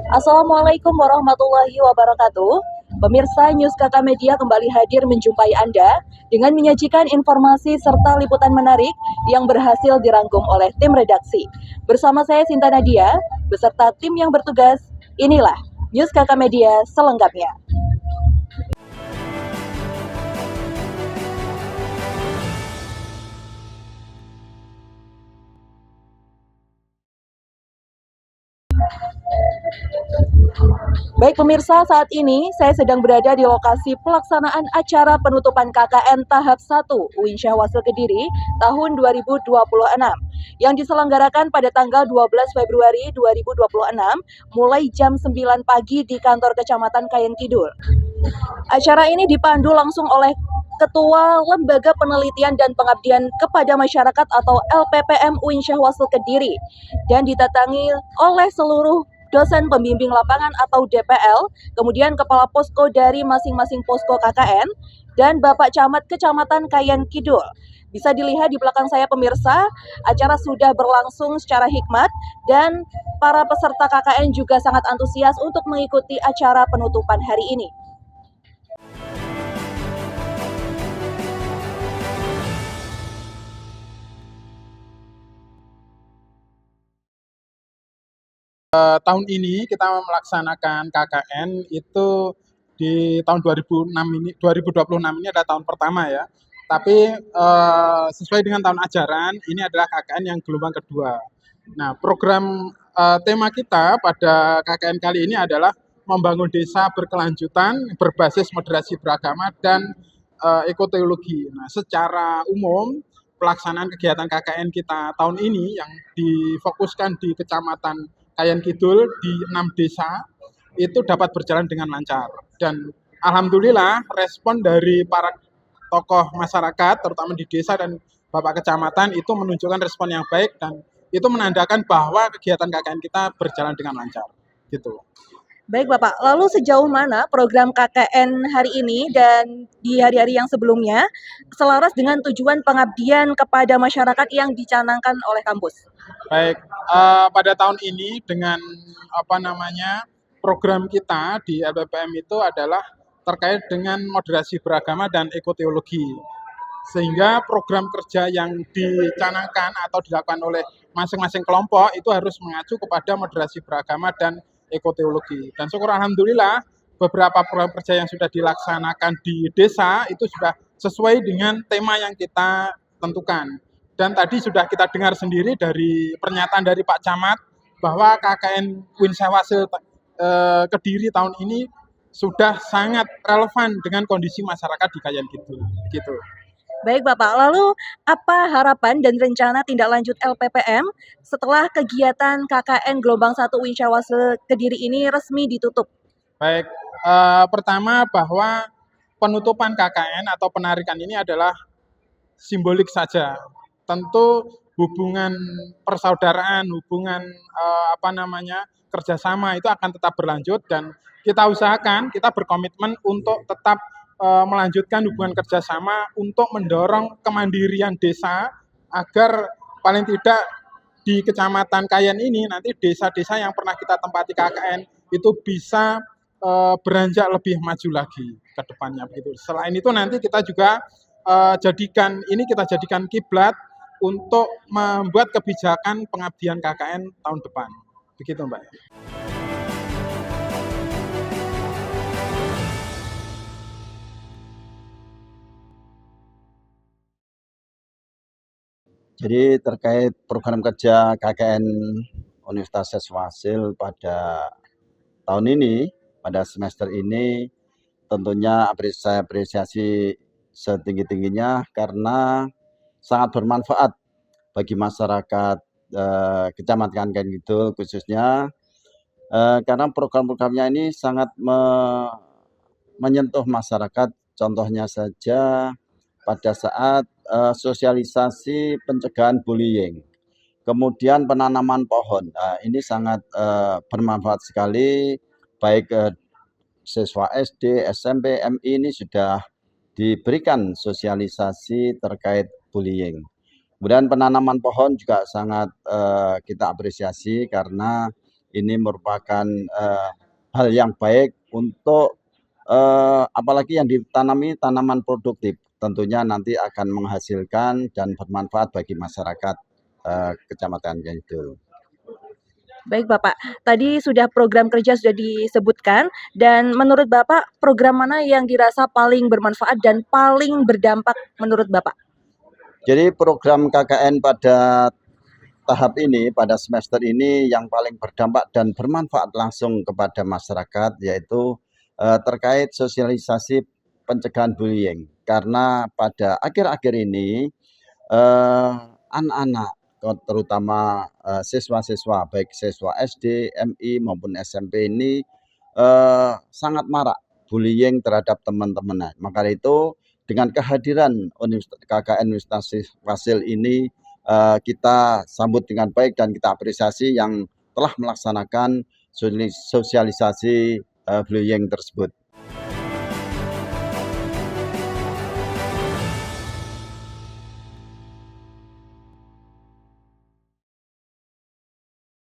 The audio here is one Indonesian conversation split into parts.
Assalamualaikum warahmatullahi wabarakatuh. Pemirsa News Kakak Media kembali hadir menjumpai Anda dengan menyajikan informasi serta liputan menarik yang berhasil dirangkum oleh tim redaksi. Bersama saya Sinta Nadia, beserta tim yang bertugas, inilah News Kakak Media selengkapnya. Baik pemirsa, saat ini saya sedang berada di lokasi pelaksanaan acara penutupan KKN tahap 1 UIN Syahwasil Kediri tahun 2026 yang diselenggarakan pada tanggal 12 Februari 2026 mulai jam 9 pagi di kantor Kecamatan Kayen Kidul. Acara ini dipandu langsung oleh Ketua Lembaga Penelitian dan Pengabdian kepada Masyarakat atau LPPM UIN Syahwasil Kediri dan didatangi oleh seluruh dosen pembimbing lapangan atau DPL, kemudian kepala posko dari masing-masing posko KKN, dan Bapak Camat Kecamatan Kayen Kidul. Bisa dilihat di belakang saya pemirsa, acara sudah berlangsung secara hikmat dan para peserta KKN juga sangat antusias untuk mengikuti acara penutupan hari ini. Tahun ini kita melaksanakan KKN itu di tahun 2026 ini adalah tahun pertama ya. Tapi sesuai dengan tahun ajaran, ini adalah KKN yang gelombang kedua. Nah, program tema kita pada KKN kali ini adalah membangun desa berkelanjutan, berbasis moderasi beragama dan ekoteologi. Nah, secara umum pelaksanaan kegiatan KKN kita tahun ini yang difokuskan di Kecamatan Kayen Kidul di 6 desa itu dapat berjalan dengan lancar. Dan alhamdulillah respon dari para tokoh masyarakat terutama di desa dan Bapak Kecamatan itu menunjukkan respon yang baik dan itu menandakan bahwa kegiatan KKN kita berjalan dengan lancar. Gitu. Baik Bapak, lalu sejauh mana program KKN hari ini dan di hari-hari yang sebelumnya selaras dengan tujuan pengabdian kepada masyarakat yang dicanangkan oleh kampus? Baik, pada tahun ini dengan program kita di LPPM itu adalah terkait dengan moderasi beragama dan ekoteologi. Sehingga program kerja yang dicanangkan atau dilakukan oleh masing-masing kelompok itu harus mengacu kepada moderasi beragama dan ekoteologi. Dan syukur alhamdulillah beberapa program kerja yang sudah dilaksanakan di desa itu sudah sesuai dengan tema yang kita tentukan. Dan tadi sudah kita dengar sendiri dari pernyataan dari Pak Camat bahwa KKN UIN Syahwasil Kediri tahun ini sudah sangat relevan dengan kondisi masyarakat di Kayen Kidul. Gitu. Baik Bapak, lalu apa harapan dan rencana tindak lanjut LPPM setelah kegiatan KKN Gelombang 1 UIN Syahwasil Kediri ini resmi ditutup? Baik, pertama bahwa penutupan KKN atau penarikan ini adalah simbolik saja. Tentu hubungan persaudaraan, hubungan kerjasama itu akan tetap berlanjut dan kita usahakan, kita berkomitmen untuk tetap melanjutkan hubungan kerjasama untuk mendorong kemandirian desa agar paling tidak di Kecamatan Kayen ini nanti desa-desa yang pernah kita tempati KKN itu bisa beranjak lebih maju lagi ke depannya begitu. Selain itu nanti kita juga kita jadikan kiblat untuk membuat kebijakan pengabdian KKN tahun depan. Begitu, Mbak. Jadi terkait program kerja KKN Universitas Syahwasil pada tahun ini, pada semester ini, tentunya saya apresiasi setinggi-tingginya karena sangat bermanfaat bagi masyarakat Kecamatan Kayen Kidul khususnya karena program-programnya ini sangat menyentuh masyarakat. Contohnya saja pada saat sosialisasi pencegahan bullying, kemudian penanaman pohon. Nah, ini sangat bermanfaat sekali, baik siswa SD, SMP, MI ini sudah diberikan sosialisasi terkait bullying. Kemudian penanaman pohon juga sangat kita apresiasi karena ini merupakan hal yang baik untuk apalagi yang ditanami tanaman produktif, tentunya nanti akan menghasilkan dan bermanfaat bagi masyarakat Kecamatan Kidul. Baik Bapak, tadi sudah program kerja sudah disebutkan dan menurut Bapak program mana yang dirasa paling bermanfaat dan paling berdampak menurut Bapak? Jadi program KKN pada tahap ini, pada semester ini yang paling berdampak dan bermanfaat langsung kepada masyarakat yaitu terkait sosialisasi pencegahan bullying. Karena pada akhir-akhir ini anak-anak terutama siswa-siswa baik siswa SD, MI maupun SMP ini sangat marak bullying terhadap teman-temannya. Maka itu dengan kehadiran KKN Universitas Wasil ini kita sambut dengan baik dan kita apresiasi yang telah melaksanakan sosialisasi bullying tersebut.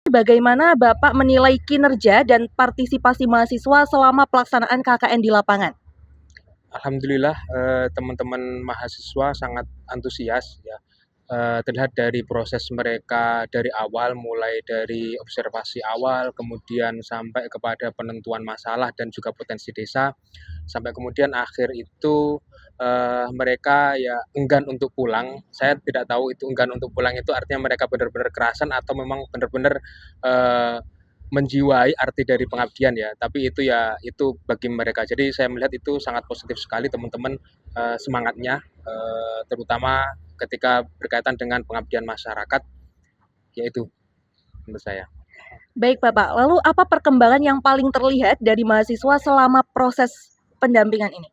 Bagaimana Bapak menilai kinerja dan partisipasi mahasiswa selama pelaksanaan KKN di lapangan? Alhamdulillah teman-teman mahasiswa sangat antusias ya. Terlihat dari proses mereka dari awal, mulai dari observasi awal, kemudian sampai kepada penentuan masalah dan juga potensi desa, sampai kemudian akhir itu mereka ya enggan untuk pulang. Saya tidak tahu itu enggan untuk pulang itu artinya mereka benar-benar kerasan atau memang benar-benar menjiwai arti dari pengabdian ya, tapi itu ya itu bagi mereka. Jadi saya melihat itu sangat positif sekali teman-teman semangatnya, terutama ketika berkaitan dengan pengabdian masyarakat, yaitu menurut saya. Baik Bapak, lalu apa perkembangan yang paling terlihat dari mahasiswa selama proses pendampingan ini?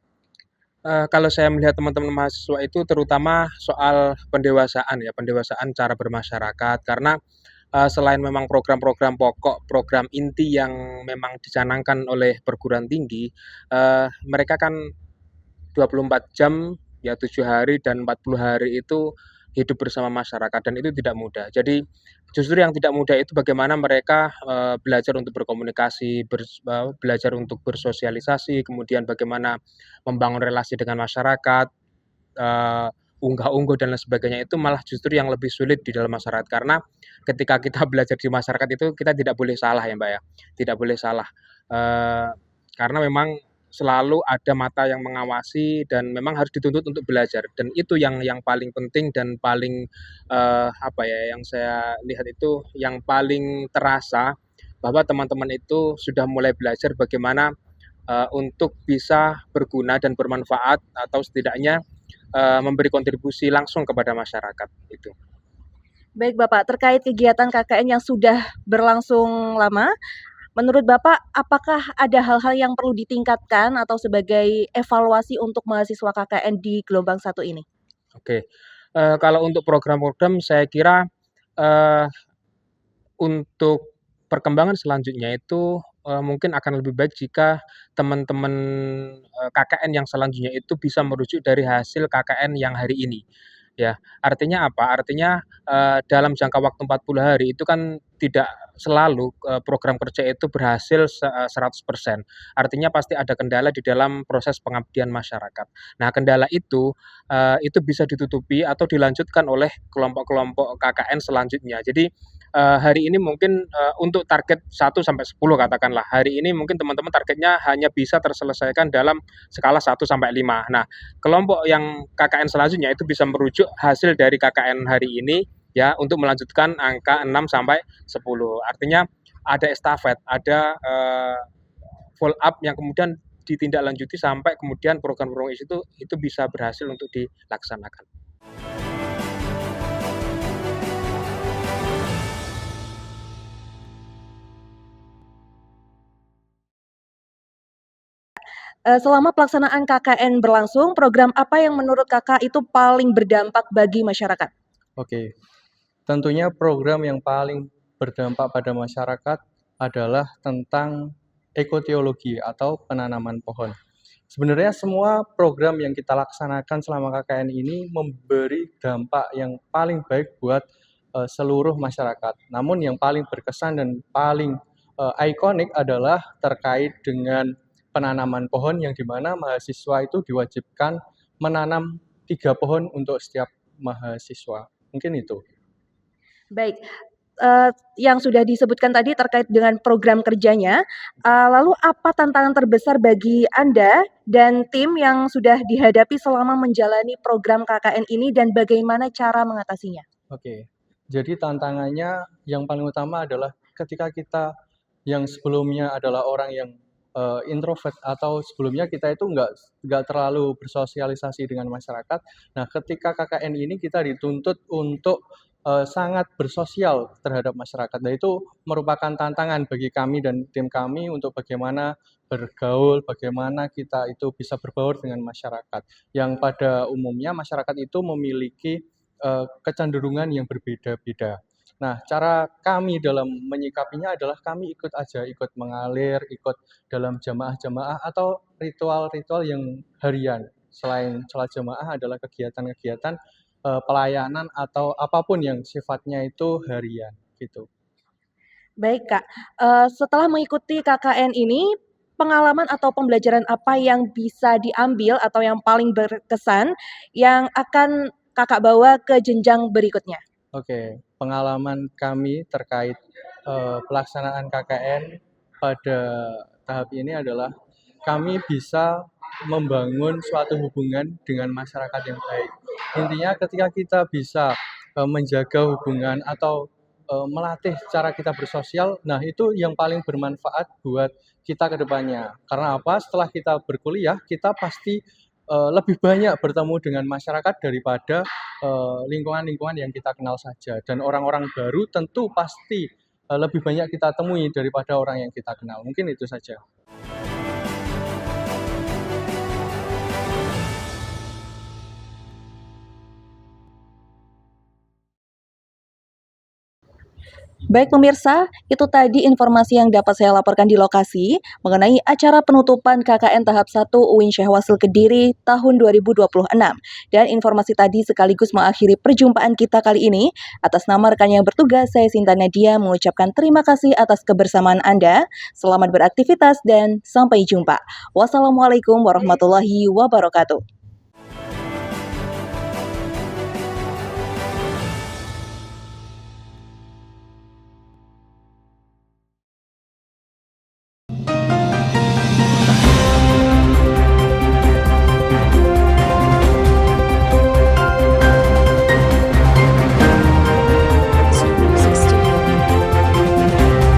Kalau saya melihat teman-teman mahasiswa itu terutama soal pendewasaan ya, pendewasaan cara bermasyarakat karena selain memang program-program pokok, program inti yang memang dicanangkan oleh perguruan tinggi, mereka kan 24 jam, ya 7 hari dan 40 hari itu hidup bersama masyarakat dan itu tidak mudah. Jadi justru yang tidak mudah itu bagaimana mereka belajar untuk berkomunikasi, belajar untuk bersosialisasi, kemudian bagaimana membangun relasi dengan masyarakat, unggah-ungguh dan lain sebagainya itu malah justru yang lebih sulit di dalam masyarakat. Karena ketika kita belajar di masyarakat itu kita tidak boleh salah ya Mbak ya, tidak boleh salah. Karena memang selalu ada mata yang mengawasi dan memang harus dituntut untuk belajar dan itu yang paling penting dan paling, apa ya, yang saya lihat itu yang paling terasa bahwa teman-teman itu sudah mulai belajar bagaimana, untuk bisa berguna dan bermanfaat atau setidaknya, memberi kontribusi langsung kepada masyarakat, itu. Baik Bapak, terkait kegiatan KKN yang sudah berlangsung lama, menurut Bapak apakah ada hal-hal yang perlu ditingkatkan atau sebagai evaluasi untuk mahasiswa KKN di gelombang 1 ini? Oke, kalau untuk program-program saya kira, eee, untuk perkembangan selanjutnya itu, mungkin akan lebih baik jika teman-teman, KKN yang selanjutnya itu bisa merujuk dari hasil KKN yang hari ini. Ya, artinya apa? Artinya, dalam jangka waktu 40 hari itu kan tidak selalu, program kerja itu berhasil 100%. Artinya pasti ada kendala di dalam proses pengabdian masyarakat. Nah, kendala itu bisa ditutupi atau dilanjutkan oleh kelompok-kelompok KKN selanjutnya. Jadi, hari ini mungkin, untuk target 1 sampai 10 katakanlah, hari ini mungkin teman-teman targetnya hanya bisa terselesaikan dalam skala 1 sampai 5. Nah, kelompok yang KKN selanjutnya itu bisa merujuk hasil dari KKN hari ini ya untuk melanjutkan angka 6 sampai 10. Artinya ada estafet, ada follow up yang kemudian ditindaklanjuti sampai kemudian program-program itu bisa berhasil untuk dilaksanakan. Selama pelaksanaan KKN berlangsung, program apa yang menurut Kakak itu paling berdampak bagi masyarakat? Oke, tentunya program yang paling berdampak pada masyarakat adalah tentang ekoteologi atau penanaman pohon. Sebenarnya semua program yang kita laksanakan selama KKN ini memberi dampak yang paling baik buat seluruh masyarakat. Namun yang paling berkesan dan paling ikonik adalah terkait dengan penanaman pohon yang di mana mahasiswa itu diwajibkan menanam 3 pohon untuk setiap mahasiswa. Mungkin itu. Baik, yang sudah disebutkan tadi terkait dengan program kerjanya, lalu apa tantangan terbesar bagi Anda dan tim yang sudah dihadapi selama menjalani program KKN ini dan bagaimana cara mengatasinya? Oke. Jadi tantangannya yang paling utama adalah ketika kita yang sebelumnya adalah orang yang introvert atau sebelumnya kita itu nggak terlalu bersosialisasi dengan masyarakat. Nah, ketika KKN ini kita dituntut untuk sangat bersosial terhadap masyarakat. Nah, itu merupakan tantangan bagi kami dan tim kami untuk bagaimana bergaul, bagaimana kita itu bisa berbaur dengan masyarakat. Yang pada umumnya masyarakat itu memiliki kecenderungan yang berbeda-beda. Nah, cara kami dalam menyikapinya adalah kami ikut aja, ikut mengalir, ikut dalam jamaah-jamaah atau ritual-ritual yang harian. Selain sholat jamaah adalah kegiatan-kegiatan pelayanan atau apapun yang sifatnya itu harian gitu. Baik, Kak, setelah mengikuti KKN ini, pengalaman atau pembelajaran apa yang bisa diambil atau yang paling berkesan yang akan Kakak bawa ke jenjang berikutnya? Oke, pengalaman kami terkait pelaksanaan KKN pada tahap ini adalah kami bisa membangun suatu hubungan dengan masyarakat yang baik. Intinya ketika kita bisa menjaga hubungan atau melatih cara kita bersosial, nah itu yang paling bermanfaat buat kita ke depannya. Karena apa? Setelah kita berkuliah, kita pasti lebih banyak bertemu dengan masyarakat daripada lingkungan-lingkungan yang kita kenal saja. Dan orang-orang baru tentu pasti lebih banyak kita temui daripada orang yang kita kenal. Mungkin itu saja. Baik pemirsa, itu tadi informasi yang dapat saya laporkan di lokasi mengenai acara penutupan KKN tahap 1 UIN Syekh Wasil Kediri tahun 2026. Dan informasi tadi sekaligus mengakhiri perjumpaan kita kali ini. Atas nama rekan yang bertugas, saya Sinta Nadia mengucapkan terima kasih atas kebersamaan Anda. Selamat beraktivitas dan sampai jumpa. Wassalamualaikum warahmatullahi wabarakatuh.